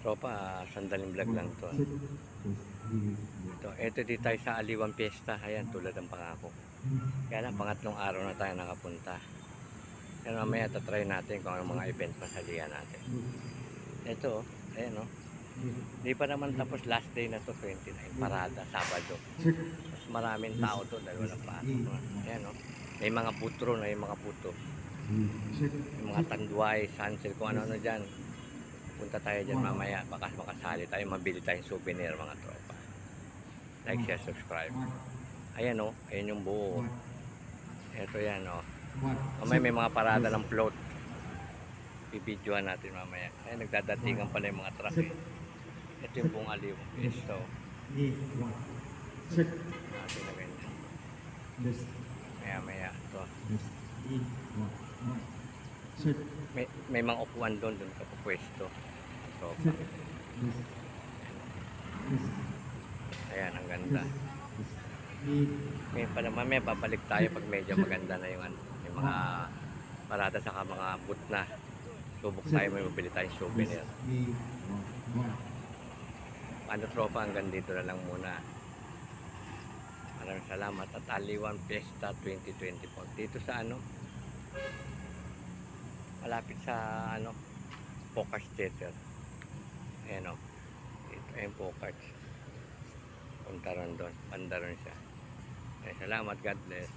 Tropa, sandaling vlog lang to. Ito di tayo sa Aliwan Fiesta. Ayan, tulad ng pangako. Kaya lang, pangatlong araw na tayo nakapunta. Yan, mamaya tatry natin kung anong mga event masalihan natin. Ito, ayan o. Hindi pa naman tapos, last day na to, 29, parada, Sabado. Mas maraming tao to dahil walang pasok. Ayan o. May mga putro na yung mga puto. Yung mga tanduay, sunset, kung ano-ano dyan. Punta tayo dyan mamaya, baka makasali tayo, mabili tayong souvenir mga tropa. Like, share, subscribe. Ayan o, ayan yung buo. Ito yan o. Mamaya may mga parada ng float. Bibidyohan natin mamaya. Ayan, nagdadatingan pala yung mga truck eh. Ito yung buong Aliwan Fiesta o. Natin na ganyan. Maya ito. May mga upuan doon ka po pwesto. Tropa. Ayan, ang ganda. Ngayon pala mamaya babalik tayo pag medyo maganda na yung, yung mga parada saka mga booth na. Subok tayo, may mabili tayong souvenir. Ano tropa, hanggang dito na lang muna. Maraming salamat at Aliwan Fiesta 2024. Dito sa ano? Malapit sa ano? Focus Theater. Ayan o. Dito ayun Focus. Punta ron doon. Banda ron siya. Salamat, God bless.